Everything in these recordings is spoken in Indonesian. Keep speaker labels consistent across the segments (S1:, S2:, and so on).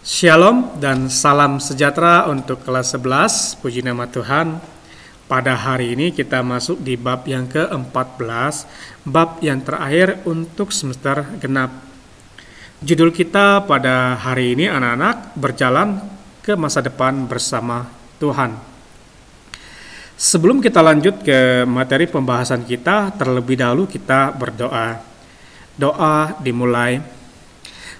S1: Shalom dan salam sejahtera untuk kelas 11, puji nama Tuhan. Pada hari ini kita masuk di bab yang ke-14, bab yang terakhir untuk semester genap. Judul kita pada hari ini anak-anak berjalan ke masa depan bersama Tuhan. Sebelum kita lanjut ke materi pembahasan kita, terlebih dahulu kita berdoa. Doa dimulai.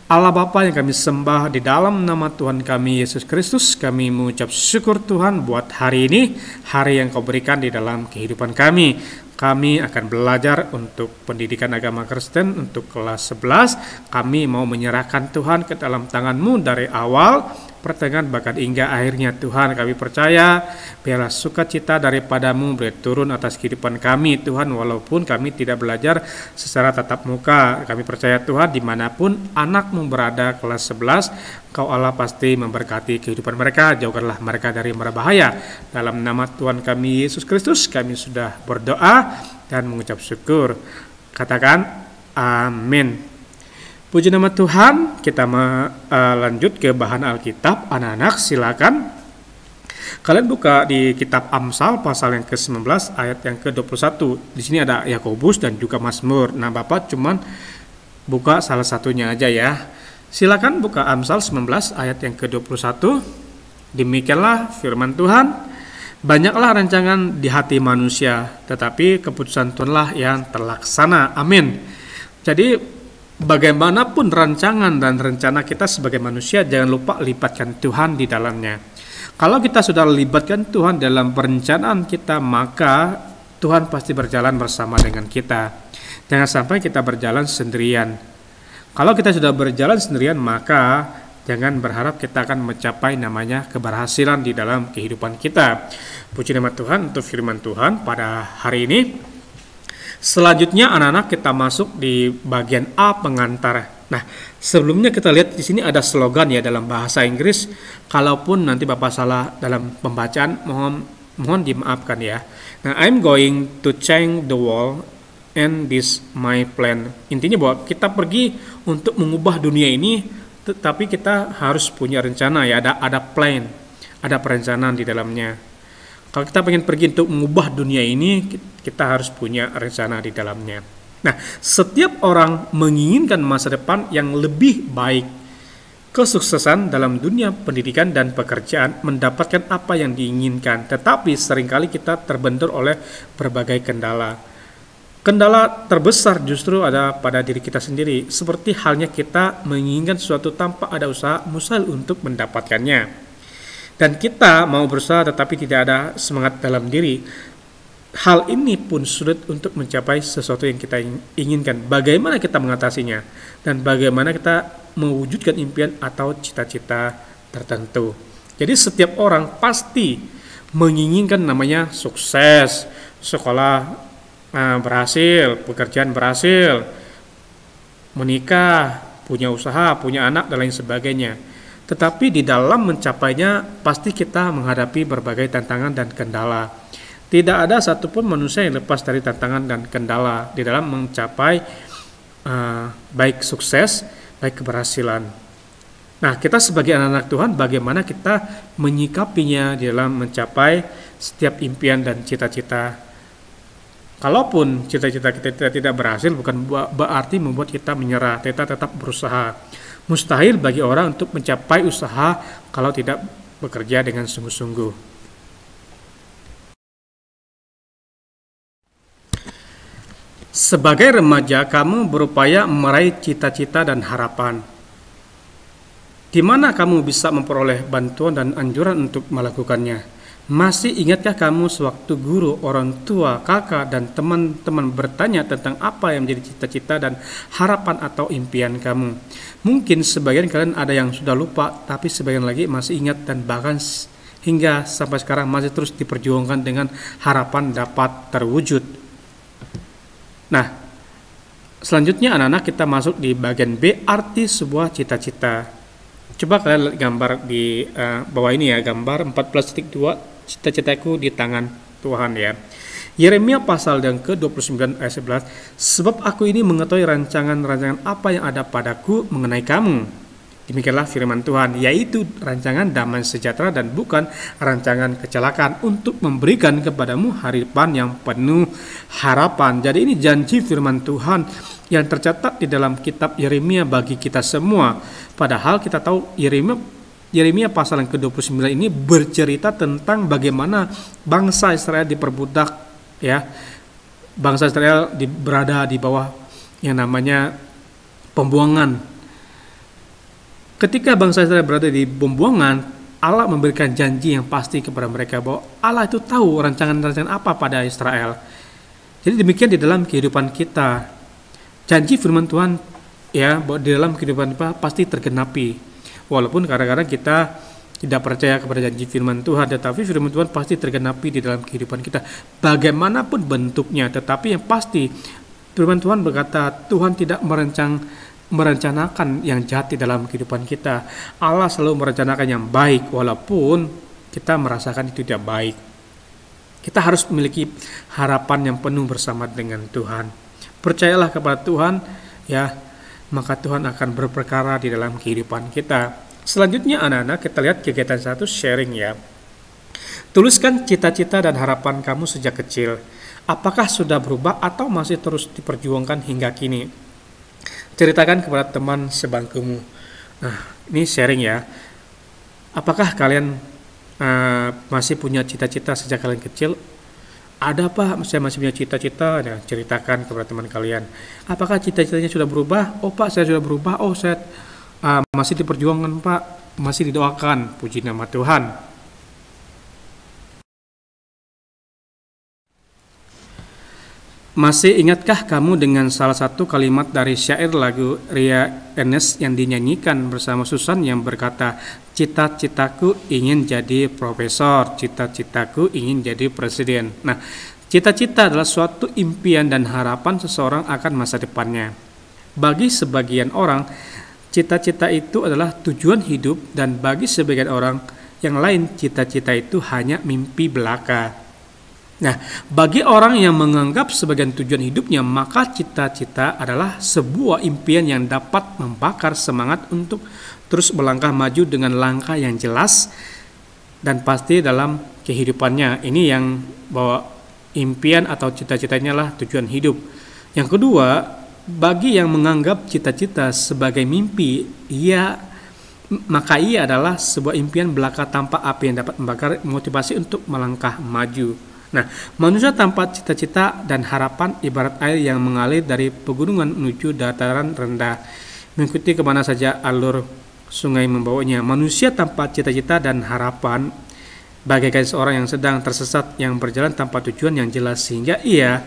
S1: Allah Bapa yang kami sembah, di dalam nama Tuhan kami Yesus Kristus, kami mengucap syukur Tuhan buat hari ini, hari yang Kau berikan di dalam kehidupan kami. Kami akan belajar untuk pendidikan agama Kristen untuk kelas 11. Kami mau menyerahkan Tuhan ke dalam tangan-Mu dari awal, pertengahan, bahkan hingga akhirnya. Tuhan, kami percaya biarlah sukacita daripada-Mu berturun atas kehidupan kami Tuhan, walaupun kami tidak belajar secara tatap muka. Kami percaya Tuhan, dimanapun anak-Mu berada kelas 11, Kau Allah pasti memberkati kehidupan mereka, jauhkanlah mereka dari mara bahaya. Dalam nama Tuhan kami Yesus Kristus kami sudah berdoa dan mengucap syukur. Katakan amin. Puji nama Tuhan. Kita lanjut ke bahan Alkitab. Anak-anak silakan kalian buka di kitab Amsal pasal yang ke-19 ayat yang ke-21. Di sini ada Yakobus dan juga Mazmur. Nah, Bapak cuman buka salah satunya aja ya. Silakan buka Amsal 19 ayat yang ke-21. Demikianlah firman Tuhan. Banyaklah rancangan di hati manusia, tetapi keputusan Tuhanlah yang terlaksana. Amin. Jadi bagaimanapun rancangan dan rencana kita sebagai manusia, jangan lupa libatkan Tuhan di dalamnya. Kalau kita sudah libatkan Tuhan dalam perencanaan kita, maka Tuhan pasti berjalan bersama dengan kita. Jangan sampai kita berjalan sendirian. Kalau kita sudah berjalan sendirian, maka jangan berharap kita akan mencapai namanya keberhasilan di dalam kehidupan kita. Puji nama Tuhan untuk firman Tuhan pada hari ini. Selanjutnya anak-anak kita masuk di bagian A, pengantar. Nah, sebelumnya kita lihat di sini ada slogan ya dalam bahasa Inggris. Kalaupun nanti Bapak salah dalam pembacaan, mohon dimaafkan ya. Nah, I'm going to change the world and this my plan. Intinya bahwa kita pergi untuk mengubah dunia ini, tetapi kita harus punya rencana ya, ada plan, ada perencanaan di dalamnya. Kalau kita pengen pergi untuk mengubah dunia ini, kita harus punya rencana di dalamnya. Nah, setiap orang menginginkan masa depan yang lebih baik, kesuksesan dalam dunia pendidikan dan pekerjaan, mendapatkan apa yang diinginkan, tetapi seringkali kita terbentur oleh berbagai kendala. Kendala terbesar justru ada pada diri kita sendiri, seperti halnya kita menginginkan sesuatu tanpa ada usaha mustahil untuk mendapatkannya. Dan kita mau berusaha tetapi tidak ada semangat dalam diri. Hal ini pun sulit untuk mencapai sesuatu yang kita inginkan. Bagaimana kita mengatasinya? Dan bagaimana kita mewujudkan impian atau cita-cita tertentu. Jadi setiap orang pasti menginginkan namanya sukses, sekolah berhasil, pekerjaan berhasil, menikah, punya usaha, punya anak, dan lain sebagainya. Tetapi di dalam mencapainya pasti kita menghadapi berbagai tantangan dan kendala. Tidak ada satupun manusia yang lepas dari tantangan dan kendala di dalam mencapai baik sukses, baik keberhasilan. Nah, kita sebagai anak-anak Tuhan, bagaimana kita menyikapinya di dalam mencapai setiap impian dan cita-cita. Kalaupun cita-cita kita tidak berhasil, bukan berarti membuat kita menyerah. Kita tetap berusaha. Mustahil bagi orang untuk mencapai usaha kalau tidak bekerja dengan sungguh-sungguh. Sebagai remaja, kamu berupaya meraih cita-cita dan harapan. Di mana kamu bisa memperoleh bantuan dan anjuran untuk melakukannya? Masih ingatkah kamu sewaktu guru, orang tua, kakak, dan teman-teman bertanya tentang apa yang menjadi cita-cita dan harapan atau impian kamu? Mungkin sebagian kalian ada yang sudah lupa, tapi sebagian lagi masih ingat dan bahkan hingga sampai sekarang masih terus diperjuangkan dengan harapan dapat terwujud. Nah, selanjutnya anak-anak kita masuk di bagian B, arti sebuah cita-cita. Coba kalian lihat gambar di bawah ini ya, gambar 14.2. Cita-citaku di tangan Tuhan ya. Yeremia pasal yang ke-29 ayat 11, sebab aku ini mengetahui rancangan-rancangan apa yang ada padaku mengenai kamu, Demikianlah firman Tuhan, yaitu rancangan damai sejahtera dan bukan rancangan kecelakaan untuk memberikan kepadamu hari depan yang penuh harapan. Jadi ini janji firman Tuhan yang tercatat di dalam kitab Yeremia bagi kita semua. Padahal kita tahu Yeremia pasal yang ke-29 ini bercerita tentang bagaimana bangsa Israel diperbudak, ya. Bangsa Israel berada di bawah yang namanya pembuangan. Ketika bangsa Israel berada di pembuangan, Allah memberikan janji yang pasti kepada mereka bahwa Allah itu tahu rancangan-rancangan apa pada Israel. Jadi demikian di dalam kehidupan kita. Janji firman Tuhan, ya, bahwa di dalam kehidupan kita pasti tergenapi. Walaupun kadang-kadang kita tidak percaya kepada janji firman Tuhan, tetapi firman Tuhan pasti tergenapi di dalam kehidupan kita. Bagaimanapun bentuknya, tetapi yang pasti firman Tuhan berkata Tuhan tidak merencanakan yang jahat di dalam kehidupan kita. Allah selalu merencanakan yang baik walaupun kita merasakan itu tidak baik. Kita harus memiliki harapan yang penuh bersama dengan Tuhan. Percayalah kepada Tuhan, ya, maka Tuhan akan berperkara di dalam kehidupan kita. Selanjutnya anak-anak, kita lihat kegiatan 1, sharing, ya. Tuliskan cita-cita dan harapan kamu sejak kecil. Apakah sudah berubah atau masih terus diperjuangkan hingga kini? Ceritakan kepada teman sebangkumu. Nah, ini sharing, ya. Apakah kalian masih punya cita-cita sejak kalian kecil? Ada, Pak, saya masih punya cita-cita. Nah, ceritakan kepada teman kalian. Apakah cita-citanya sudah berubah? Oh, Pak, saya sudah berubah. Oh, saya masih diperjuangkan, Pak. Masih didoakan. Puji nama Tuhan. Masih ingatkah kamu dengan salah satu kalimat dari syair lagu Ria Ernest yang dinyanyikan bersama Susan yang berkata, cita-citaku ingin jadi profesor, cita-citaku ingin jadi presiden. Nah, cita-cita adalah suatu impian dan harapan seseorang akan masa depannya. Bagi sebagian orang, cita-cita itu adalah tujuan hidup, dan bagi sebagian orang yang lain, cita-cita itu hanya mimpi belaka. Nah, bagi orang yang menganggap sebagai tujuan hidupnya, maka cita-cita adalah sebuah impian yang dapat membakar semangat untuk terus melangkah maju dengan langkah yang jelas dan pasti dalam kehidupannya. Ini yang bahwa impian atau cita-citanya lah tujuan hidup. Yang kedua, bagi yang menganggap cita-cita sebagai mimpi, maka ia adalah sebuah impian belaka tanpa api yang dapat membakar motivasi untuk melangkah maju. Nah, manusia tanpa cita-cita dan harapan ibarat air yang mengalir dari pegunungan menuju dataran rendah, mengikuti kemana saja alur sungai membawanya. Manusia tanpa cita-cita dan harapan bagaikan seorang yang sedang tersesat, yang berjalan tanpa tujuan yang jelas, sehingga ia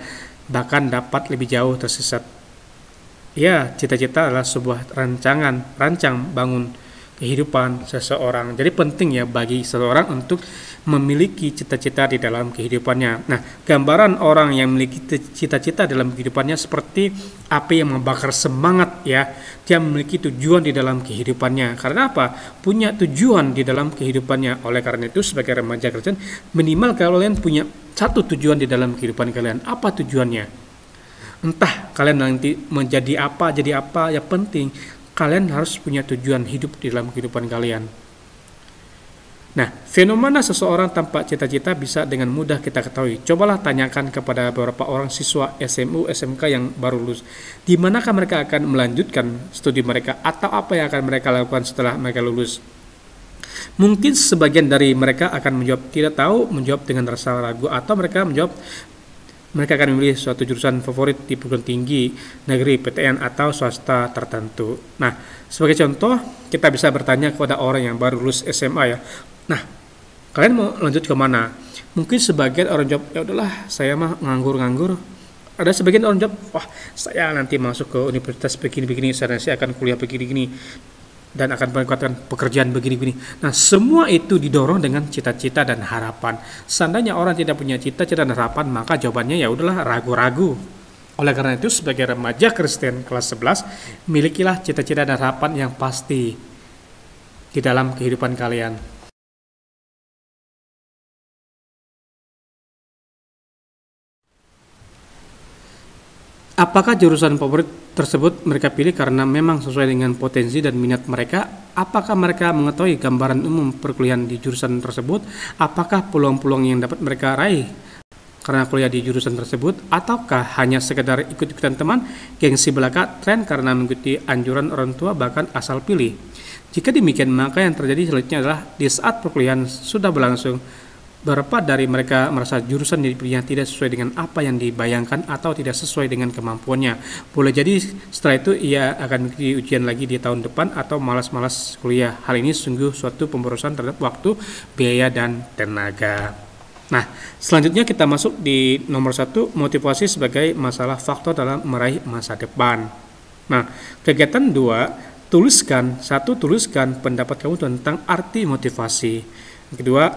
S1: bahkan dapat lebih jauh tersesat. Ya, cita-cita adalah sebuah rancang bangun kehidupan seseorang. Jadi penting, ya, bagi seseorang untuk memiliki cita-cita di dalam kehidupannya. Nah, gambaran orang yang memiliki cita-cita dalam kehidupannya seperti api yang membakar semangat, ya. Dia memiliki tujuan di dalam kehidupannya. Karena apa? Punya tujuan di dalam kehidupannya. Oleh karena itu, sebagai remaja Kristen, minimal kalian punya satu tujuan di dalam kehidupan kalian. Apa tujuannya? Entah kalian nanti menjadi apa, jadi apa, ya penting kalian harus punya tujuan hidup di dalam kehidupan kalian. Nah, fenomena seseorang tanpa cita-cita bisa dengan mudah kita ketahui. Cobalah tanyakan kepada beberapa orang siswa SMU, SMK yang baru lulus, di manakah mereka akan melanjutkan studi mereka atau apa yang akan mereka lakukan setelah mereka lulus. Mungkin sebagian dari mereka akan menjawab tidak tahu, menjawab dengan rasa ragu, atau mereka menjawab mereka akan memilih suatu jurusan favorit di perguruan tinggi, negeri, PTN, atau swasta tertentu. Nah, sebagai contoh, kita bisa bertanya kepada orang yang baru lulus SMA, ya. Nah, kalian mau lanjut ke mana? Mungkin sebagian orang jawab, ya udahlah, saya mah nganggur. Ada sebagian orang jawab, wah, saya nanti masuk ke universitas begini-begini, saya akan kuliah begini-begini, dan akan mendapatkan pekerjaan begini-begini. Nah, semua itu didorong dengan cita-cita dan harapan. Seandainya orang tidak punya cita-cita dan harapan, maka jawabannya ya udahlah, ragu-ragu. Oleh karena itu, sebagai remaja Kristen kelas 11, milikilah cita-cita dan harapan yang pasti di dalam kehidupan kalian. Apakah jurusan favorit tersebut mereka pilih karena memang sesuai dengan potensi dan minat mereka, apakah mereka mengetahui gambaran umum perkuliahan di jurusan tersebut? Apakah peluang-peluang yang dapat mereka raih karena kuliah di jurusan tersebut, ataukah hanya sekedar ikut-ikutan teman, gengsi belaka, tren karena mengikuti anjuran orang tua, bahkan asal pilih? Jika demikian, maka yang terjadi selanjutnya adalah di saat perkuliahan sudah berlangsung, beberapa dari mereka merasa jurusan yang dipilihnya tidak sesuai dengan apa yang dibayangkan atau tidak sesuai dengan kemampuannya. Boleh jadi setelah itu ia akan mengikuti ujian lagi di tahun depan atau malas-malas kuliah. Hal ini sungguh suatu pemborosan terhadap waktu, biaya, dan tenaga. Nah, selanjutnya kita masuk di nomor 1, motivasi sebagai masalah faktor dalam meraih masa depan. Nah, kegiatan 2, tuliskan pendapat kamu tentang arti motivasi. Yang kedua,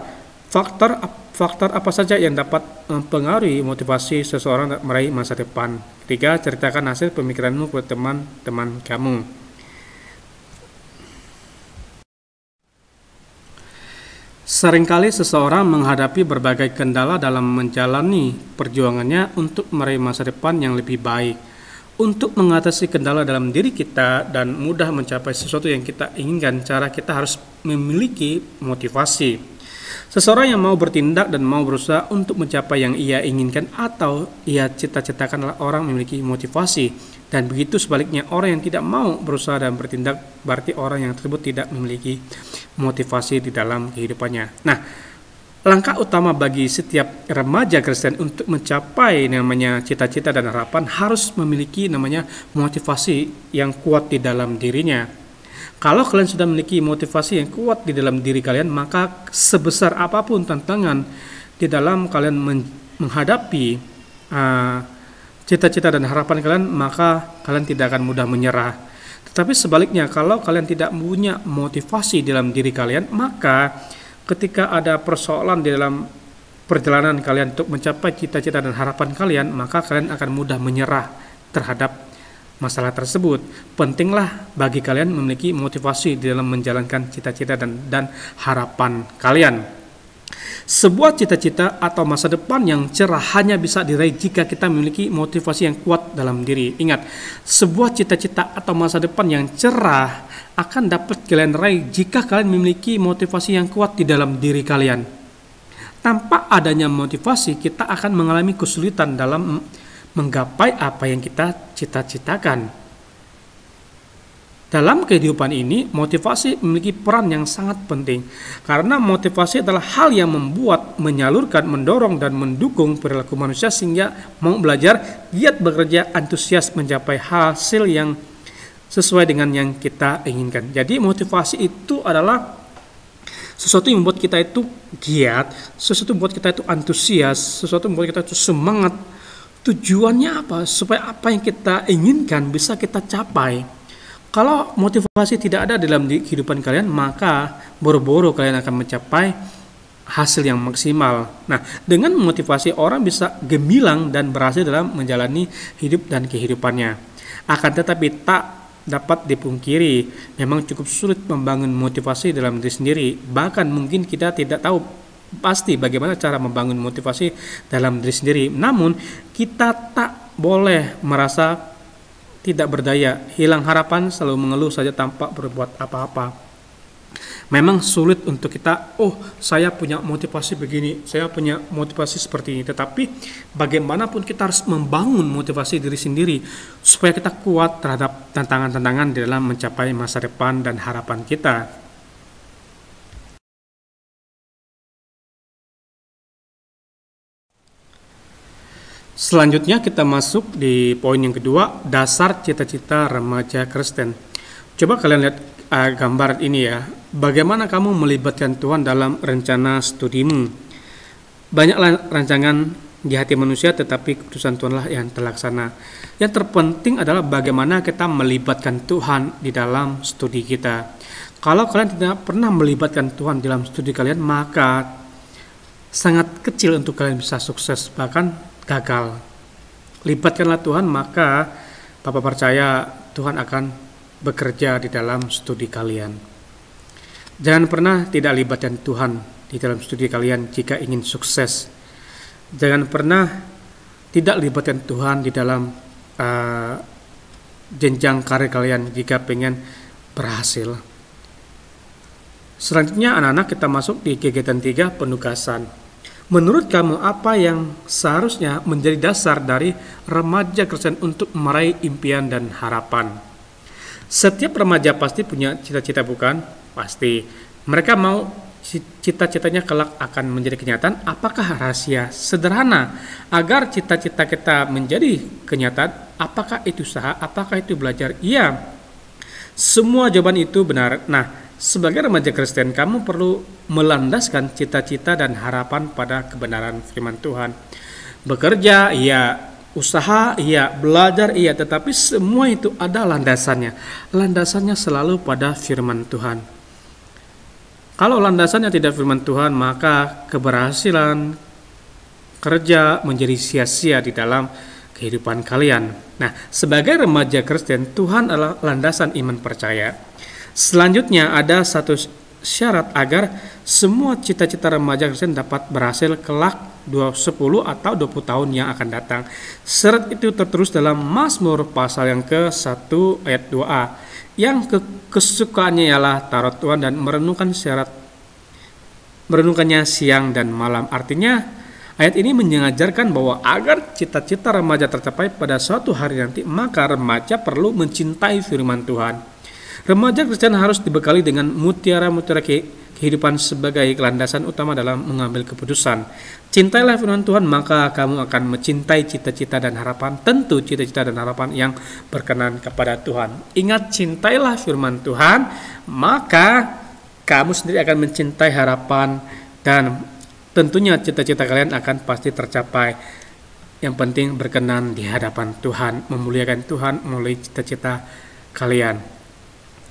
S1: faktor apa saja yang dapat mempengaruhi motivasi seseorang meraih masa depan. Ketiga, ceritakan hasil pemikiranmu ke teman-teman kamu. Seringkali seseorang menghadapi berbagai kendala dalam menjalani perjuangannya untuk meraih masa depan yang lebih baik. Untuk mengatasi kendala dalam diri kita dan mudah mencapai sesuatu yang kita inginkan, cara kita harus memiliki motivasi. Seseorang yang mau bertindak dan mau berusaha untuk mencapai yang ia inginkan atau ia cita-citakan adalah orang memiliki motivasi. Dan begitu sebaliknya, orang yang tidak mau berusaha dan bertindak berarti orang yang tersebut tidak memiliki motivasi di dalam kehidupannya. Nah, langkah utama bagi setiap remaja Kristen untuk mencapai namanya cita-cita dan harapan harus memiliki namanya motivasi yang kuat di dalam dirinya. Kalau kalian sudah memiliki motivasi yang kuat di dalam diri kalian, maka sebesar apapun tantangan di dalam kalian menghadapi cita-cita dan harapan kalian, maka kalian tidak akan mudah menyerah. Tetapi sebaliknya, kalau kalian tidak punya motivasi dalam diri kalian, maka ketika ada persoalan di dalam perjalanan kalian untuk mencapai cita-cita dan harapan kalian, maka kalian akan mudah menyerah terhadap masalah tersebut. Pentinglah bagi kalian memiliki motivasi di dalam menjalankan cita-cita dan harapan kalian. Sebuah cita-cita atau masa depan yang cerah hanya bisa diraih jika kita memiliki motivasi yang kuat dalam diri. Ingat, sebuah cita-cita atau masa depan yang cerah akan dapat kalian raih jika kalian memiliki motivasi yang kuat di dalam diri kalian. Tanpa adanya motivasi, kita akan mengalami kesulitan dalam menggapai apa yang kita cita-citakan. Dalam kehidupan ini, motivasi memiliki peran yang sangat penting. Karena motivasi adalah hal yang membuat, menyalurkan, mendorong, dan mendukung perilaku manusia sehingga mau belajar, giat bekerja, antusias mencapai hasil yang sesuai dengan yang kita inginkan. Jadi motivasi itu adalah sesuatu yang membuat kita itu giat, sesuatu yang membuat kita itu antusias, sesuatu yang membuat kita itu semangat. Tujuannya apa? Supaya apa yang kita inginkan bisa kita capai. Kalau motivasi tidak ada dalam kehidupan kalian, maka boro-boro kalian akan mencapai hasil yang maksimal. Nah, dengan motivasi orang bisa gemilang dan berhasil dalam menjalani hidup dan kehidupannya. Akan tetapi tak dapat dipungkiri, memang cukup sulit membangun motivasi dalam diri sendiri. Bahkan mungkin kita tidak tahu pasti bagaimana cara membangun motivasi dalam diri sendiri. Namun, kita tak boleh merasa tidak berdaya, hilang harapan, selalu mengeluh saja tanpa berbuat apa-apa. Memang sulit untuk kita, saya punya motivasi begini, saya punya motivasi seperti ini. Tetapi bagaimanapun kita harus membangun motivasi diri sendiri supaya kita kuat terhadap tantangan-tantangan di dalam mencapai masa depan dan harapan kita. Selanjutnya kita masuk di poin yang kedua, dasar cita-cita remaja Kristen. Coba kalian lihat gambar ini ya. Bagaimana kamu melibatkan Tuhan dalam rencana studimu? Banyak rancangan di hati manusia, tetapi keputusan Tuhanlah yang terlaksana. Yang terpenting adalah bagaimana kita melibatkan Tuhan di dalam studi kita. Kalau kalian tidak pernah melibatkan Tuhan dalam studi kalian, maka sangat kecil untuk kalian bisa sukses, bahkan gagal. Libatkanlah Tuhan, maka Bapak percaya Tuhan akan bekerja di dalam studi kalian. Jangan pernah tidak libatkan Tuhan di dalam studi kalian jika ingin sukses. Jangan pernah tidak libatkan Tuhan di dalam jenjang karir kalian jika pengen berhasil. Selanjutnya anak-anak kita masuk di kegiatan 3, penugasan. Menurut kamu apa yang seharusnya menjadi dasar dari remaja Kristen untuk meraih impian dan harapan? Setiap remaja pasti punya cita-cita, bukan? Pasti. Mereka mau cita-citanya kelak akan menjadi kenyataan. Apakah rahasia sederhana agar cita-cita kita menjadi kenyataan? Apakah itu usaha? Apakah itu belajar? Iya. Semua jawaban itu benar. Nah, sebagai remaja Kristen, kamu perlu melandaskan cita-cita dan harapan pada kebenaran firman Tuhan. Bekerja, iya. Usaha, iya. Belajar, iya. Tetapi semua itu ada landasannya. Landasannya selalu pada firman Tuhan. Kalau landasannya tidak firman Tuhan, maka keberhasilan kerja menjadi sia-sia di dalam kehidupan kalian. Nah, sebagai remaja Kristen, Tuhan adalah landasan iman percaya. Selanjutnya ada satu syarat agar semua cita-cita remaja Kristen dapat berhasil kelak 10 atau 20 tahun yang akan datang. Syarat itu tertulis dalam Mazmur pasal yang ke-1 ayat 2a. Yang kesukaannya ialah taruh Tuhan dan merenungkannya siang dan malam. Artinya ayat ini mengajarkan bahwa agar cita-cita remaja tercapai pada suatu hari nanti, maka remaja perlu mencintai firman Tuhan. Remaja Kristen harus dibekali dengan mutiara-mutiara kehidupan sebagai landasan utama dalam mengambil keputusan. Cintailah firman Tuhan, maka kamu akan mencintai cita-cita dan harapan, tentu cita-cita dan harapan yang berkenan kepada Tuhan. Ingat, cintailah firman Tuhan, maka kamu sendiri akan mencintai harapan, dan tentunya cita-cita kalian akan pasti tercapai. Yang penting berkenan di hadapan Tuhan, memuliakan Tuhan melalui cita-cita kalian.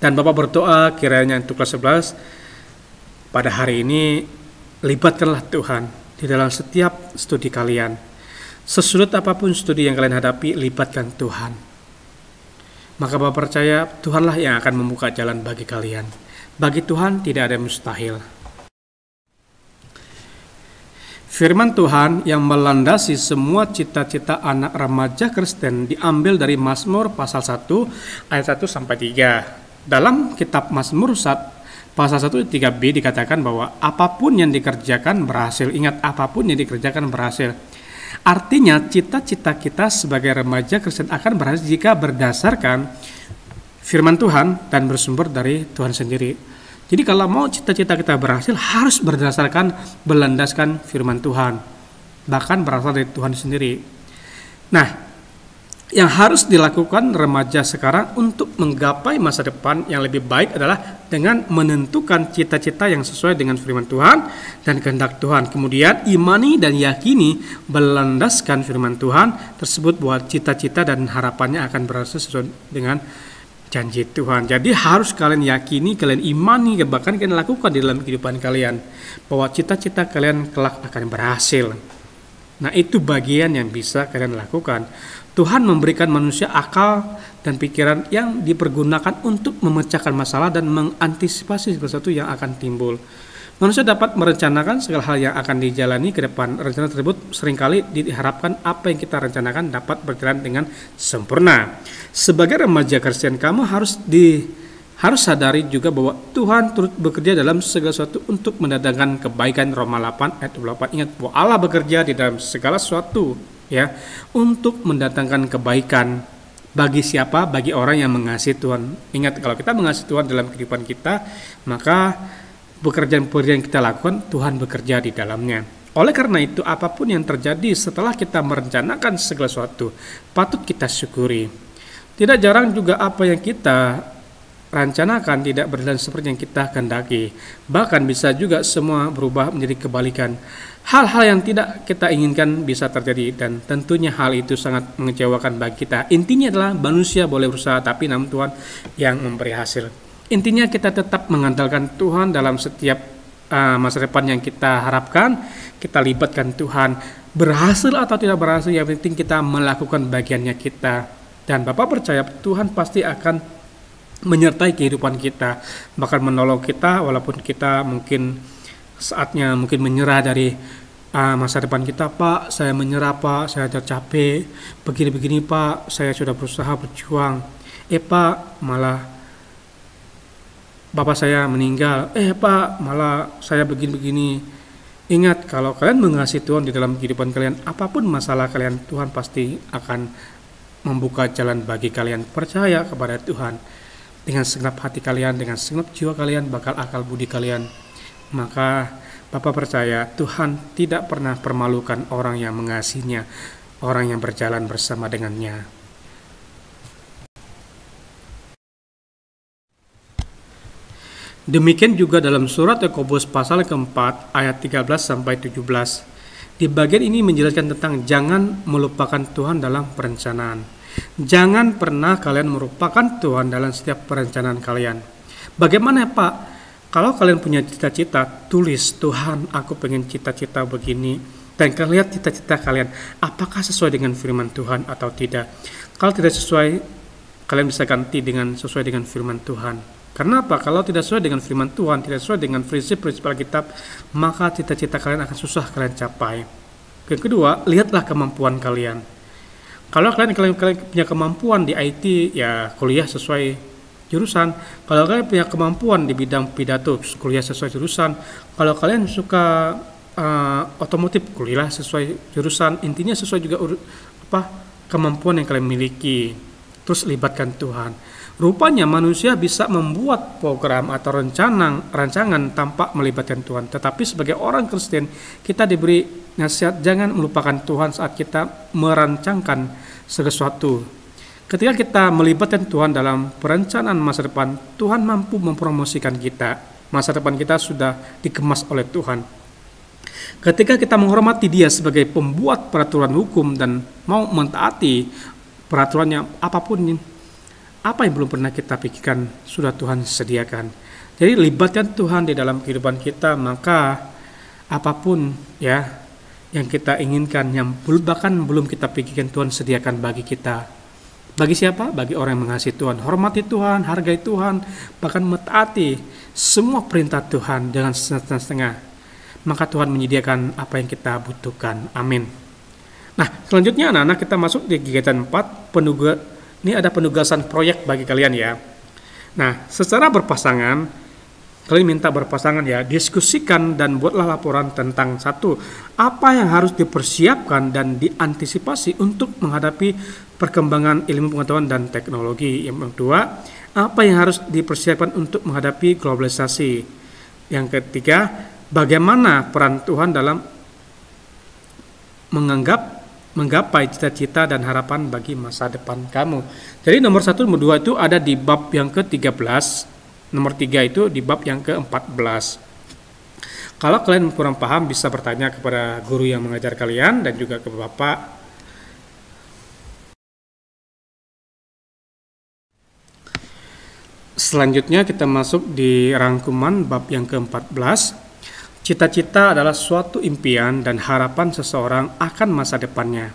S1: Dan Bapak berdoa kiranya untuk kelas 11 pada hari ini, libatkanlah Tuhan di dalam setiap studi kalian. Sesulit apapun studi yang kalian hadapi, libatkan Tuhan. Maka Bapak percaya Tuhanlah yang akan membuka jalan bagi kalian. Bagi Tuhan tidak ada yang mustahil. Firman Tuhan yang melandasi semua cita-cita anak remaja Kristen diambil dari Mazmur pasal 1 ayat 1 sampai 3. Dalam kitab Mazmur pasal 1 3b dikatakan bahwa apapun yang dikerjakan berhasil. Ingat, apapun yang dikerjakan berhasil. Artinya cita-cita kita sebagai remaja Kristen akan berhasil jika berdasarkan firman Tuhan dan bersumber dari Tuhan sendiri. Jadi kalau mau cita-cita kita berhasil, harus berdasarkan, berlandaskan firman Tuhan. Bahkan berasal dari Tuhan sendiri. Nah, yang harus dilakukan remaja sekarang untuk menggapai masa depan yang lebih baik adalah dengan menentukan cita-cita yang sesuai dengan firman Tuhan dan kehendak Tuhan. Kemudian imani dan yakini berlandaskan firman Tuhan tersebut bahwa cita-cita dan harapannya akan berhasil sesuai dengan janji Tuhan. Jadi harus kalian yakini, kalian imani, bahkan kalian lakukan di dalam kehidupan kalian bahwa cita-cita kalian kelak akan berhasil. Nah, itu bagian yang bisa kalian lakukan. Tuhan memberikan manusia akal dan pikiran yang dipergunakan untuk memecahkan masalah dan mengantisipasi sesuatu yang akan timbul. Manusia dapat merencanakan segala hal yang akan dijalani ke depan. Rencana tersebut seringkali diharapkan apa yang kita rencanakan dapat berjalan dengan sempurna. Sebagai remaja Kristen, kamu harus sadari juga bahwa Tuhan turut bekerja dalam segala sesuatu untuk mendatangkan kebaikan. Roma 8 ayat 28. Ingat bahwa Allah bekerja di dalam segala sesuatu, ya, untuk mendatangkan kebaikan bagi siapa? Bagi orang yang mengasihi Tuhan. Ingat, kalau kita mengasihi Tuhan dalam kehidupan kita, maka pekerjaan-pekerjaan yang kita lakukan, Tuhan bekerja di dalamnya. Oleh karena itu, apapun yang terjadi setelah kita merencanakan segala sesuatu, patut kita syukuri. Tidak jarang juga apa yang kita rencanakan tidak berjalan seperti yang kita kehendaki. Bahkan bisa juga semua berubah menjadi kebalikan. Hal-hal yang tidak kita inginkan bisa terjadi, dan tentunya hal itu sangat mengecewakan bagi kita. Intinya adalah manusia boleh berusaha, tapi namun Tuhan yang memberi hasil. Intinya kita tetap mengandalkan Tuhan dalam setiap masa depan yang kita harapkan. Kita libatkan Tuhan, berhasil atau tidak berhasil, yang penting kita melakukan bagiannya kita. Dan Bapak percaya Tuhan pasti akan menyertai kehidupan kita, bahkan menolong kita walaupun kita mungkin saatnya menyerah dari masa depan kita. Pak, saya menyerah Pak, saya capek, begini-begini Pak, saya sudah berusaha berjuang. Pak, malah bapak saya meninggal, Pak, malah saya begini-begini. Ingat, kalau kalian mengasihi Tuhan di dalam kehidupan kalian, apapun masalah kalian, Tuhan pasti akan membuka jalan bagi kalian. Percaya kepada Tuhan dengan segenap hati kalian, dengan segenap jiwa kalian, bakal akal budi kalian. Maka Bapak percaya Tuhan tidak pernah permalukan orang yang mengasihinya, orang yang berjalan bersama dengannya. Demikian juga dalam surat Yakobus pasal keempat ayat 13-17. Di bagian ini menjelaskan tentang jangan melupakan Tuhan dalam perencanaan. Jangan pernah kalian melupakan Tuhan dalam setiap perencanaan kalian. Bagaimana Pak? Kalau kalian punya cita-cita, tulis, Tuhan aku pengen cita-cita begini. Dan kalian lihat cita-cita kalian, apakah sesuai dengan firman Tuhan atau tidak. Kalau tidak sesuai, kalian bisa ganti dengan sesuai dengan firman Tuhan. Karena apa? Kalau tidak sesuai dengan firman Tuhan, tidak sesuai dengan prinsip-prinsip Alkitab, maka cita-cita kalian akan susah kalian capai. Yang kedua, lihatlah kemampuan kalian. Kalau kalian punya kemampuan di IT, ya kuliah sesuai jurusan. Kalau kalian punya kemampuan di bidang pidato, kuliah sesuai jurusan. Kalau kalian suka otomotif, kuliah sesuai jurusan. Intinya sesuai juga kemampuan yang kalian miliki. Terus libatkan Tuhan. Rupanya manusia bisa membuat program atau rancangan tanpa melibatkan Tuhan. Tetapi sebagai orang Kristen, kita diberi nasihat jangan melupakan Tuhan saat kita merancangkan sesuatu. Ketika kita melibatkan Tuhan dalam perencanaan masa depan, Tuhan mampu mempromosikan kita. Masa depan kita sudah dikemas oleh Tuhan. Ketika kita menghormati Dia sebagai pembuat peraturan hukum dan mau mentaati peraturannya apapun, apa yang belum pernah kita pikirkan sudah Tuhan sediakan. Jadi libatkan Tuhan di dalam kehidupan kita, maka apapun ya yang kita inginkan, yang bahkan belum kita pikirkan, Tuhan sediakan bagi kita. Bagi siapa? Bagi orang yang mengasihi Tuhan, hormati Tuhan, hargai Tuhan, bahkan mentaati semua perintah Tuhan dengan setengah-setengah. Maka Tuhan menyediakan apa yang kita butuhkan. Amin. Nah, selanjutnya anak-anak kita masuk di kegiatan 4, ini ada penugasan proyek bagi kalian ya. Nah, secara berpasangan, kalian minta berpasangan ya, diskusikan dan buatlah laporan tentang satu, apa yang harus dipersiapkan dan diantisipasi untuk menghadapi perkembangan ilmu pengetahuan dan teknologi. Yang kedua, apa yang harus dipersiapkan untuk menghadapi globalisasi. Yang ketiga, bagaimana peran Tuhan dalam menggapai cita-cita dan harapan bagi masa depan kamu. Jadi nomor 1, nomor 2 itu ada di bab yang ke-13, nomor 3 itu di bab yang ke-14. Kalau kalian kurang paham bisa bertanya kepada guru yang mengajar kalian dan juga ke Bapak. Selanjutnya kita masuk di rangkuman bab yang ke-14. Cita-cita adalah suatu impian dan harapan seseorang akan masa depannya.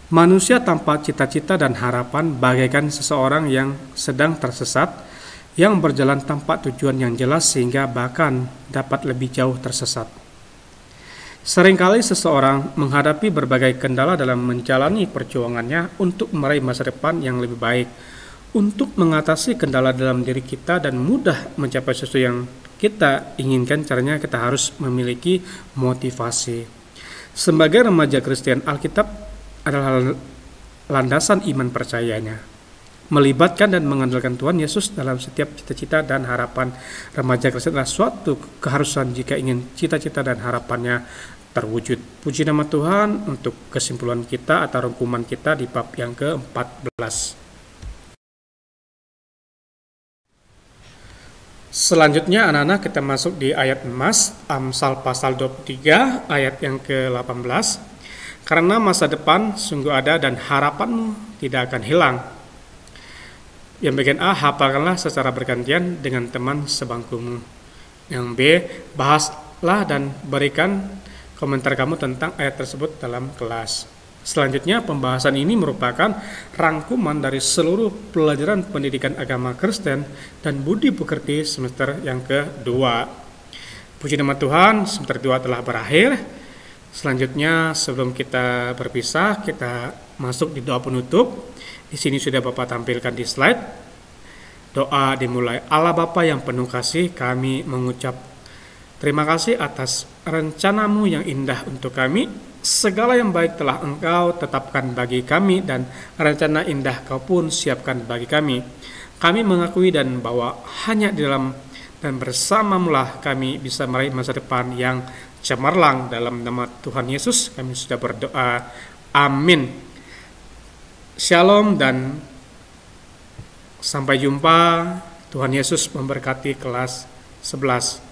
S1: Manusia tanpa cita-cita dan harapan bagaikan seseorang yang sedang tersesat, yang berjalan tanpa tujuan yang jelas sehingga bahkan dapat lebih jauh tersesat. Seringkali seseorang menghadapi berbagai kendala dalam menjalani perjuangannya untuk meraih masa depan yang lebih baik. Untuk mengatasi kendala dalam diri kita dan mudah mencapai sesuatu yang kita inginkan, caranya kita harus memiliki motivasi. Sebagai remaja Kristen, Alkitab adalah landasan iman percayanya. Melibatkan dan mengandalkan Tuhan Yesus dalam setiap cita-cita dan harapan remaja Kristen adalah suatu keharusan jika ingin cita-cita dan harapannya terwujud. Puji nama Tuhan untuk kesimpulan kita atau rangkuman kita di bab yang ke-14. Selanjutnya anak-anak kita masuk di ayat emas, Amsal pasal 23 ayat yang ke-18. Karena masa depan sungguh ada dan harapanmu tidak akan hilang. Yang bagian A, hafalkanlah secara bergantian dengan teman sebangkumu. Yang B, bahaslah dan berikan komentar kamu tentang ayat tersebut dalam kelas. Selanjutnya, pembahasan ini merupakan rangkuman dari seluruh pelajaran pendidikan agama Kristen dan budi pekerti semester yang kedua. Puji nama Tuhan, semester 2 telah berakhir. Selanjutnya, sebelum kita berpisah, kita masuk di doa penutup. Di sini sudah Bapak tampilkan di slide. Doa dimulai. Allah Bapa yang penuh kasih, kami mengucap terima kasih atas rencanamu yang indah untuk kami. Segala yang baik telah Engkau tetapkan bagi kami, dan rencana indah Kau pun siapkan bagi kami. Kami mengakui dan bahwa hanya di dalam dan bersamamu-lah kami bisa meraih masa depan yang cemerlang. Dalam nama Tuhan Yesus kami sudah berdoa. Amin. Shalom dan sampai jumpa. Tuhan Yesus memberkati kelas 11.